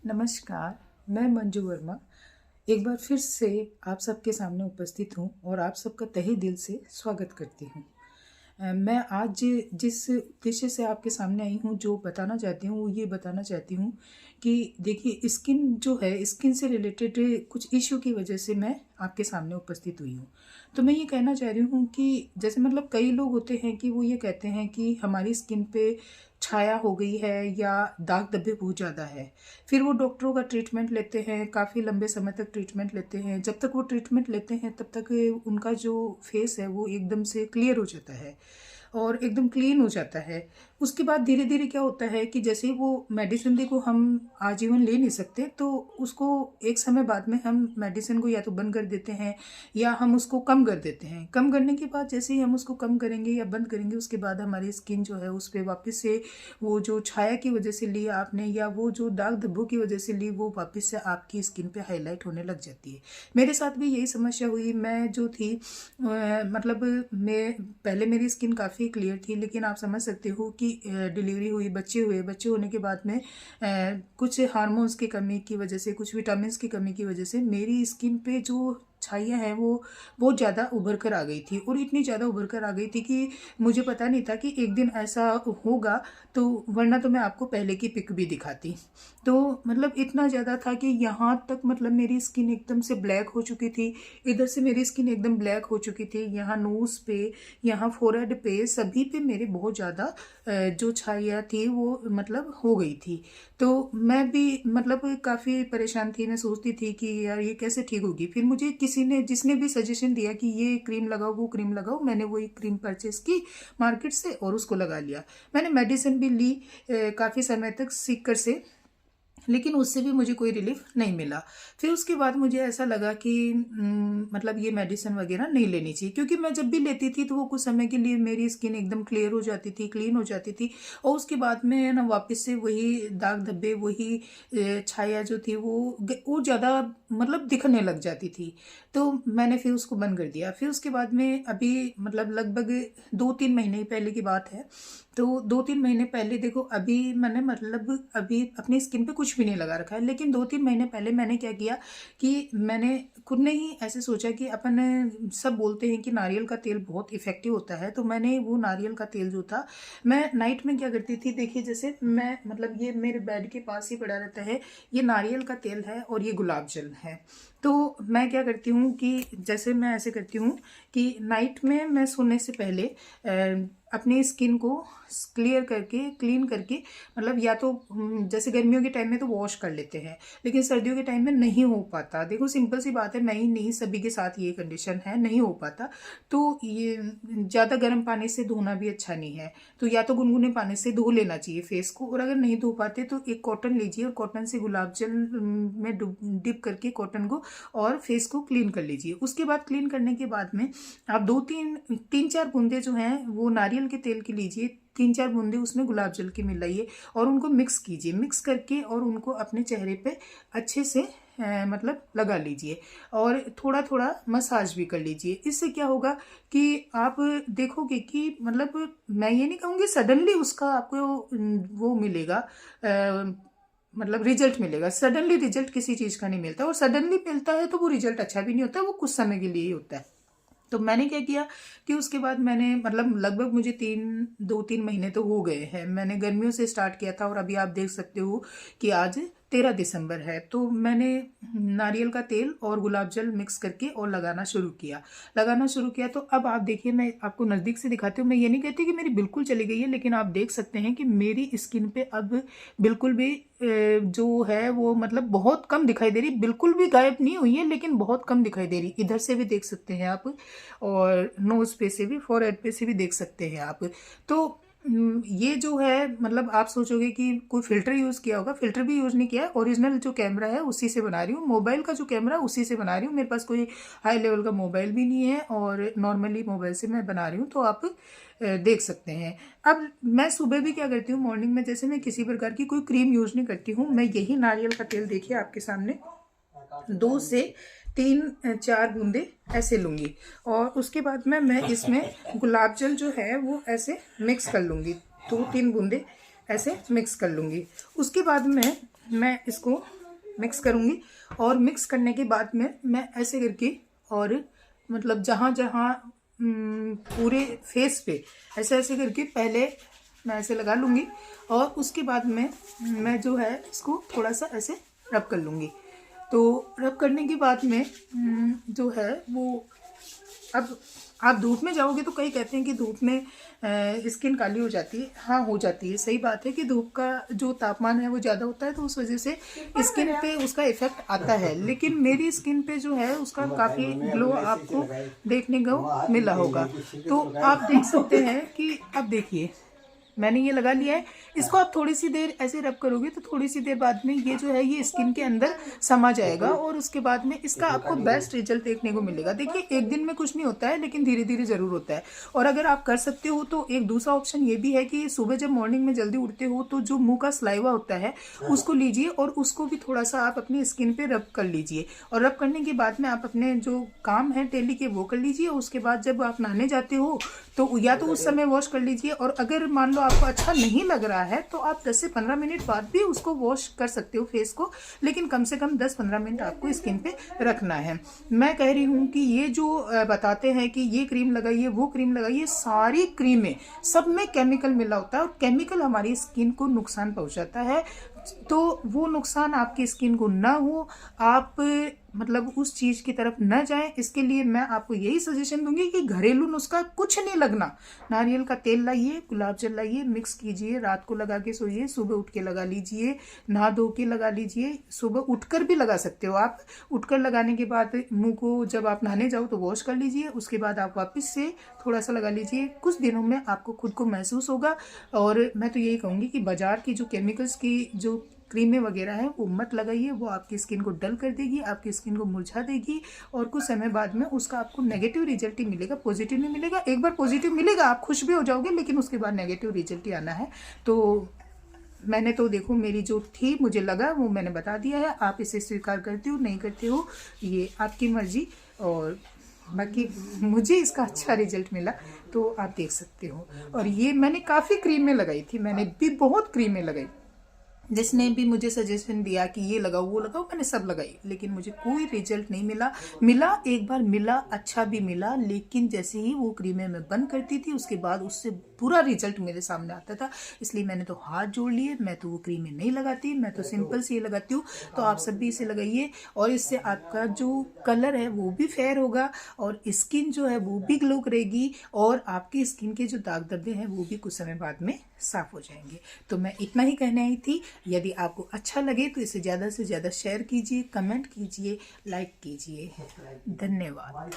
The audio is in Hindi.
नमस्कार, मैं मंजू वर्मा एक बार फिर से आप सबके सामने उपस्थित हूँ और आप सबका तहे दिल से स्वागत करती हूँ। मैं आज जिस उद्देश्य से आपके सामने आई हूँ, जो बताना चाहती हूँ, वो ये बताना चाहती हूँ कि देखिए, स्किन जो है, स्किन से रिलेटेड कुछ इश्यू की वजह से मैं आपके सामने उपस्थित हुई हूँ। तो मैं ये कहना चाह रही हूँ कि जैसे मतलब कई लोग होते हैं कि वो ये कहते हैं कि हमारी स्किन पे छाया हो गई है या दाग धब्बे बहुत ज़्यादा है। फिर वो डॉक्टरों का ट्रीटमेंट लेते हैं, काफ़ी लंबे समय तक ट्रीटमेंट लेते हैं। जब तक वो ट्रीटमेंट लेते हैं तब तक उनका जो फेस है वो एकदम से क्लियर हो जाता है और एकदम क्लीन हो जाता है। उसके बाद धीरे धीरे क्या होता है कि जैसे ही वो मेडिसिन देखो हम आजीवन ले नहीं सकते, तो उसको एक समय बाद में हम मेडिसिन को या तो बंद कर देते हैं या हम उसको कम कर देते हैं। कम करने के बाद जैसे ही हम उसको कम करेंगे या बंद करेंगे, उसके बाद हमारी स्किन जो है उस पर वापस से वो जो छाया की वजह से ली आपने या वो जो दाग धब्बों की वजह से ली, वो वापस से आपकी स्किन पे हाईलाइट होने लग जाती है। मेरे साथ भी यही समस्या हुई। मैं जो थी मतलब मैं पहले मेरी स्किन काफ़ी क्लियर थी, लेकिन आप समझ सकते हो कि डिलीवरी हुई, बच्चे हुए, बच्चे होने के बाद में कुछ हार्मोन्स की कमी की वजह से, कुछ विटामिन की कमी की वजह से मेरी स्किन पे जो छाइयाँ हैं वो बहुत ज़्यादा उभर कर आ गई थी। और इतनी ज़्यादा उभर कर आ गई थी कि मुझे पता नहीं था कि एक दिन ऐसा होगा, तो वरना तो मैं आपको पहले की पिक भी दिखाती। तो मतलब इतना ज़्यादा था कि यहाँ तक मतलब मेरी स्किन एकदम से ब्लैक हो चुकी थी। इधर से मेरी स्किन एकदम ब्लैक हो चुकी थी, यहाँ नोज़ पे, यहाँ फोरहेड पे, सभी पे मेरे बहुत ज़्यादा जो छाइयाँ थी वो मतलब हो गई थी। तो मैं भी मतलब काफ़ी परेशान थी। मैं सोचती थी कि यार ये कैसे ठीक होगी। फिर मुझे किसी ने, जिसने भी सजेशन दिया कि ये क्रीम लगाओ, वो क्रीम लगाओ, मैंने वही क्रीम परचेस की मार्केट से और उसको लगा लिया। मैंने मेडिसिन भी ली काफ़ी समय तक सीकर से, लेकिन उससे भी मुझे कोई रिलीफ नहीं मिला। फिर उसके बाद मुझे ऐसा लगा कि मतलब ये मेडिसिन वगैरह नहीं लेनी चाहिए, क्योंकि मैं जब भी लेती थी तो वो कुछ समय के लिए मेरी स्किन एकदम क्लियर हो जाती थी, क्लीन हो जाती थी, और उसके बाद में ना वापस से वही दाग धब्बे, वही छाया जो थी वो ज़्यादा मतलब दिखने लग जाती थी। तो मैंने फिर उसको बंद कर दिया। फिर उसके बाद में अभी मतलब लगभग 2-3 महीने पहले की बात है। तो 2-3 महीने पहले देखो, अभी मैंने मतलब अभी अपनी स्किन पे कुछ भी नहीं लगा रखा है, लेकिन 2-3 महीने पहले मैंने क्या किया कि मैंने खुद ने ही ऐसे सोचा कि अपन सब बोलते हैं कि नारियल का तेल बहुत इफेक्टिव होता है। तो मैंने वो नारियल का तेल जो था, मैं नाइट में क्या करती थी, देखिए जैसे मैं मतलब ये मेरे बेड के पास ही पड़ा रहता है, ये नारियल का तेल है और ये गुलाब जल है। तो मैं क्या करती हूँ कि जैसे मैं ऐसे करती हूँ कि नाइट में मैं सोने से पहले अपनी स्किन को क्लियर करके, क्लीन करके, मतलब या तो जैसे गर्मियों के टाइम में तो वॉश कर लेते हैं, लेकिन सर्दियों के टाइम में नहीं हो पाता। देखो सिंपल सी बात है, मैं ही नहीं, सभी के साथ ये कंडीशन है, नहीं हो पाता। तो ये ज़्यादा गर्म पानी से धोना भी अच्छा नहीं है, तो या तो गुनगुने पानी से धो लेना चाहिए फेस को। और अगर नहीं धो पाते तो एक कॉटन लीजिए और कॉटन से गुलाब जल में डिप करके कॉटन को और फेस को क्लीन कर लीजिए। उसके बाद क्लीन करने के बाद में आप 3-4 बूंदे जो हैं वो नारियल के तेल की लीजिए, 3-4 बूंदे उसमें गुलाब जल की मिलाइए और उनको मिक्स कीजिए। मिक्स करके और उनको अपने चेहरे पे अच्छे से मतलब लगा लीजिए और थोड़ा थोड़ा मसाज भी कर लीजिए। इससे क्या होगा कि आप देखोगे कि मतलब मैं ये नहीं कहूँगी सडनली उसका आपको वो मिलेगा, मतलब रिजल्ट मिलेगा। सडनली रिजल्ट किसी चीज़ का नहीं मिलता, और सडनली मिलता है तो वो रिजल्ट अच्छा भी नहीं होता, वो कुछ समय के लिए ही होता है। तो मैंने क्या किया कि उसके बाद मैंने मतलब लगभग मुझे 2-3 महीने तो हो गए हैं। मैंने गर्मियों से स्टार्ट किया था और अभी आप देख सकते हो कि आज 13 दिसंबर है। तो मैंने नारियल का तेल और गुलाब जल मिक्स करके और लगाना शुरू किया। तो अब आप देखिए, मैं आपको नज़दीक से दिखाती हूँ। मैं ये नहीं कहती कि मेरी बिल्कुल चली गई है, लेकिन आप देख सकते हैं कि मेरी स्किन पे अब बिल्कुल भी जो है वो मतलब बहुत कम दिखाई दे रही। बिल्कुल भी गायब नहीं हुई है, लेकिन बहुत कम दिखाई दे रही। इधर से भी देख सकते हैं आप, और नोज पे से भी, फोरहेड पे से भी देख सकते हैं आप। तो ये जो है मतलब आप सोचोगे कि कोई फिल्टर यूज़ किया होगा, फिल्टर भी यूज़ नहीं किया है। ओरिजिनल जो कैमरा है उसी से बना रही हूँ, मोबाइल का जो कैमरा उसी से बना रही हूँ। मेरे पास कोई हाई लेवल का मोबाइल भी नहीं है और नॉर्मली मोबाइल से मैं बना रही हूँ। तो आप देख सकते हैं। अब मैं सुबह भी क्या करती हूँ, मॉर्निंग में जैसे मैं किसी प्रकार की कोई क्रीम यूज़ नहीं करती हूँ, मैं यही नारियल का तेल देखिए आपके सामने 2 से 3-4 बूंदे ऐसे लूँगी और उसके बाद में मैं इसमें गुलाब जल जो है वो ऐसे मिक्स कर लूँगी। 2-3 बूंदे ऐसे मिक्स कर लूँगी। उसके बाद में मैं इसको मिक्स करूँगी और मिक्स करने के बाद में मैं ऐसे करके और मतलब जहाँ जहाँ पूरे फेस पे ऐसे ऐसे करके पहले मैं ऐसे लगा लूँगी और उसके बाद में मैं जो है इसको थोड़ा सा ऐसे रब कर लूँगी। तो रब करने के बाद में जो है वो, अब आप धूप में जाओगे तो कई कहते हैं कि धूप में स्किन काली हो जाती है। हाँ, हो जाती है, सही बात है कि धूप का जो तापमान है वो ज़्यादा होता है तो उस वजह से स्किन पे उसका इफ़ेक्ट आता है। लेकिन मेरी स्किन पे जो है उसका काफ़ी ग्लो आपको देखने को मिला होगा। तो आप देख सकते हैं कि अब देखिए मैंने ये लगा लिया है। इसको आप थोड़ी सी देर ऐसे रब करोगे तो थोड़ी सी देर बाद में ये जो है ये स्किन के अंदर समा जाएगा और उसके बाद में इसका आपको बेस्ट रिजल्ट देखने को मिलेगा। देखिए एक दिन में कुछ नहीं होता है लेकिन धीरे धीरे ज़रूर होता है। और अगर आप कर सकते हो तो एक दूसरा ऑप्शन ये भी है कि सुबह जब मॉर्निंग में जल्दी उठते हो तो जो मुँह का सलाइवा होता है उसको लीजिए और उसको भी थोड़ा सा आप अपनी स्किन पर रब कर लीजिए। और रब करने के बाद में आप अपने जो काम है डेली के वो कर लीजिए। उसके बाद जब आप नहाने जाते हो तो या तो उस समय वॉश कर लीजिए और अगर मान लो आपको अच्छा नहीं लग रहा है तो आप 10 से 15 मिनट बाद भी उसको वॉश कर सकते हो फेस को, लेकिन कम से कम 10-15 मिनट आपको स्किन पे रखना है। मैं कह रही हूँ कि ये जो बताते हैं कि ये क्रीम लगाइए वो क्रीम लगाइए, सारी क्रीमें सब में केमिकल मिला होता है और केमिकल हमारी स्किन को नुकसान पहुँचाता है। तो वो नुकसान आपकी स्किन को ना हो, आप मतलब उस चीज़ की तरफ न जाएं। इसके लिए मैं आपको यही सजेशन दूंगी कि घरेलू नुस्खा कुछ नहीं लगना। नारियल का तेल लाइए, गुलाब जल लाइए, मिक्स कीजिए, रात को लगा के सोइए, सुबह उठ के लगा लीजिए, नहा धो के लगा लीजिए, सुबह उठकर भी लगा सकते हो आप। उठकर लगाने के बाद मुंह को जब आप नहाने जाओ तो वॉश कर लीजिए, उसके बाद आप वापस से थोड़ा सा लगा लीजिए। कुछ दिनों में आपको खुद को महसूस होगा। और मैं तो यही कहूँगी कि बाजार की जो केमिकल्स की जो क्रीमें वगैरह है वो मत लगाइए, वो आपकी स्किन को डल कर देगी, आपकी स्किन को मुरझा देगी और कुछ समय बाद में उसका आपको नेगेटिव रिजल्ट ही मिलेगा, पॉजिटिव नहीं मिलेगा। एक बार पॉजिटिव मिलेगा आप खुश भी हो जाओगे, लेकिन उसके बाद नेगेटिव रिजल्ट ही आना है। तो मैंने तो देखो मेरी जो थी मुझे लगा वो मैंने बता दिया है। आप इसे स्वीकार करते हो नहीं करते हो ये आपकी मर्जी, और बाकी मुझे इसका अच्छा रिजल्ट मिला तो आप देख सकते हो। और ये मैंने काफ़ी क्रीमें लगाई थी, मैंने भी बहुत क्रीमें लगाई। जिसने भी मुझे सजेशन दिया कि ये लगाओ वो लगाओ, मैंने सब लगाई, लेकिन मुझे कोई रिजल्ट नहीं मिला। एक बार मिला, अच्छा भी मिला, लेकिन जैसे ही वो क्रीमें मैं बंद करती थी उसके बाद उससे बुरा रिजल्ट मेरे सामने आता था। इसलिए मैंने तो हाथ जोड़ लिए, मैं तो वो क्रीमें नहीं लगाती, मैं तो सिंपल से ये लगाती हूँ। तो आप सब भी इसे लगाइए और इससे आपका जो कलर है वो भी फेयर होगा और स्किन जो है वो भी ग्लो करेगी और आपकी स्किन के जो दाग धब्बे हैं वो भी कुछ समय बाद में साफ हो जाएंगे। तो मैं इतना ही कहने आई थी। यदि आपको अच्छा लगे तो इसे ज़्यादा से ज़्यादा शेयर कीजिए, कमेंट कीजिए, लाइक कीजिए। धन्यवाद।